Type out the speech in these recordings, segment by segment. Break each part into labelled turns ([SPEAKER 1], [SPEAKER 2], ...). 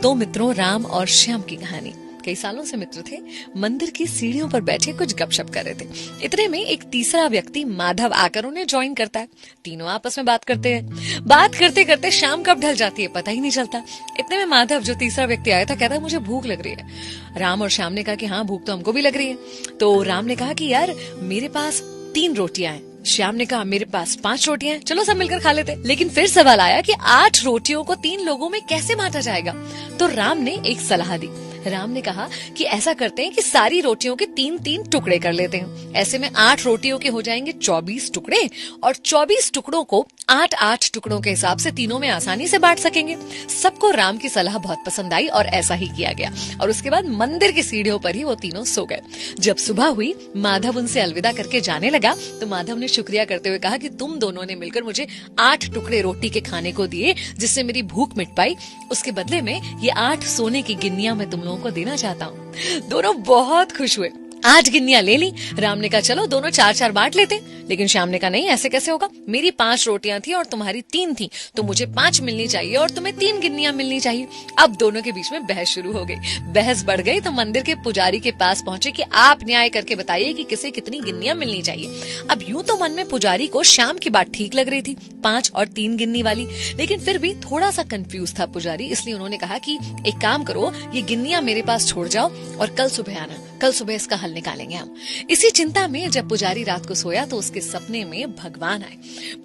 [SPEAKER 1] दो मित्रों राम और श्याम की कहानी। कई सालों से मित्र थे, मंदिर की सीढ़ियों पर बैठे कुछ गपशप कर रहे थे। इतने में एक तीसरा व्यक्ति माधव आकर उन्हें ज्वाइन करता है। तीनों आपस में बात करते हैं। बात करते करते शाम कब ढल जाती है पता ही नहीं चलता। इतने में माधव, जो तीसरा व्यक्ति आया था, कहता है मुझे भूख लग रही है। राम और श्याम ने कहा कि हाँ, भूख तो हमको भी लग रही है। तो राम ने कहा कि यार मेरे पास 3 रोटियां हैं। श्याम ने कहा मेरे पास 5 रोटियां हैं, चलो सब मिलकर खा लेते। लेकिन फिर सवाल आया कि 8 रोटियों को 3 लोगों में कैसे बांटा जाएगा। तो राम ने एक सलाह दी। राम ने कहा कि ऐसा करते हैं कि सारी रोटियों के 3-3 टुकड़े कर लेते हैं। ऐसे में 8 रोटियों के हो जाएंगे 24 टुकड़े और 24 टुकड़ों को 8-8 टुकड़ों के हिसाब से तीनों में आसानी से बांट सकेंगे। सबको राम की सलाह बहुत पसंद आई और ऐसा ही किया गया। और उसके बाद मंदिर की सीढ़ियों पर ही वो तीनों सो गए। जब सुबह हुई, माधव उनसे अलविदा करके जाने लगा तो माधव ने शुक्रिया करते हुए कहा कि तुम दोनों ने मिलकर मुझे 8 टुकड़े रोटी के खाने को दिए, जिससे मेरी भूख मिट पाई। उसके बदले में ये 8 सोने की गिन्नियां मैं तुम लोगों को देना चाहता हूँ। दोनों बहुत खुश हुए। 8 गिन्नियां ले ली। राम ने कहा चलो दोनों 4-4 बांट लेते। लेकिन श्याम ने कहा नहीं, ऐसे कैसे होगा। मेरी 5 रोटियां थी और तुम्हारी 3 थी, तो मुझे 5 मिलनी चाहिए और तुम्हें 3 गिन्नियां मिलनी चाहिए। अब दोनों के बीच में बहस शुरू हो गई। बहस बढ़ गई तो मंदिर के पुजारी के पास पहुंचे कि आप न्याय करके बताइए कि किसे कितनी गिन्नियां मिलनी चाहिए। अब यूं तो मन में पुजारी को श्याम की बात ठीक लग रही थी, 5 और 3 गिन्नी वाली, लेकिन फिर भी थोड़ा सा कंफ्यूज था पुजारी। इसलिए उन्होंने कहा कि एक काम करो, ये गिन्नियां मेरे पास छोड़ जाओ और कल सुबह आना, कल सुबह इसका हल निकालेंगे हम। इसी चिंता में जब पुजारी रात को सोया तो उसके सपने में भगवान आए।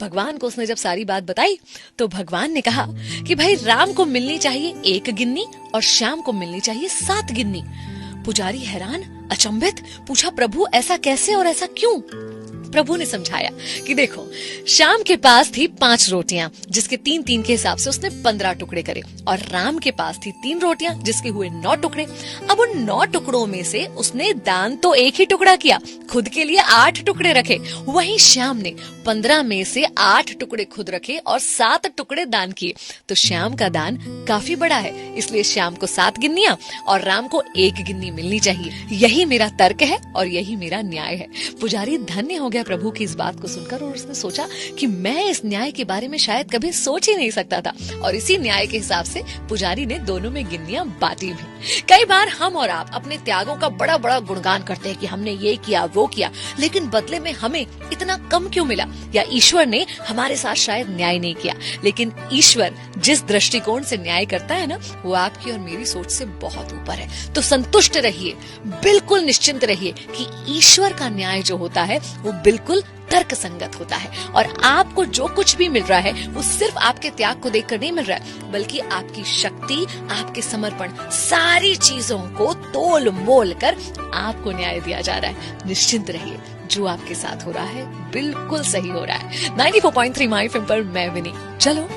[SPEAKER 1] भगवान को उसने जब सारी बात बताई तो भगवान ने कहा कि भाई राम को मिलनी चाहिए 1 गिन्नी और श्याम को मिलनी चाहिए 7 गिन्नी। पुजारी हैरान, अचंभित, पूछा प्रभु ऐसा कैसे और ऐसा क्यों। प्रभु ने समझाया कि देखो, श्याम के पास थी 5 रोटियां, जिसके 3-3 के हिसाब से उसने 15 टुकड़े करे, और राम के पास थी 3 रोटियां, जिसके हुए 9 टुकड़े। अब उन 9 टुकड़ों में से उसने दान तो 1 ही टुकड़ा किया, खुद के लिए 8 टुकड़े रखे। वहीं श्याम ने 15 में से 8 टुकड़े खुद रखे और 7 टुकड़े दान किए। तो श्याम का दान काफी बड़ा है, इसलिए श्याम को 7 गिन्नियां और राम को 1 गिन्नी मिलनी चाहिए। यही मेरा तर्क है और यही मेरा न्याय है। पुजारी धन्य हो गया प्रभु की इस बात को सुनकर, और उसने सोचा कि मैं इस न्याय के बारे में शायद कभी सोच ही नहीं सकता था। और इसी न्याय के हिसाब से पुजारी ने दोनों में गिन्नियां बांटी भी। कई बार हम और आप अपने त्यागों का बड़ा बड़ा गुणगान करते हैं कि हमने ये किया वो किया, लेकिन बदले में हमें इतना कम क्यों मिला, या ईश्वर ने हमारे साथ शायद न्याय नहीं किया। लेकिन ईश्वर जिस दृष्टिकोण से न्याय करता है ना, वो आपकी और मेरी सोच से बहुत ऊपर है। तो संतुष्ट रहिए, बिल्कुल निश्चिंत रहिए कि ईश्वर का न्याय जो होता है वो बिल्कुल तर्क संगत होता है। और आपको जो कुछ भी मिल रहा है वो सिर्फ आपके त्याग को देखकर नहीं मिल रहा है, बल्कि आपकी शक्ति, आपके समर्पण, सारी चीजों को तोल मोल कर आपको न्याय दिया जा रहा है। निश्चिंत रहिए, जो आपके साथ हो रहा है बिल्कुल सही हो रहा है। 94.3 माय एफएम पर मैं विनी। चलो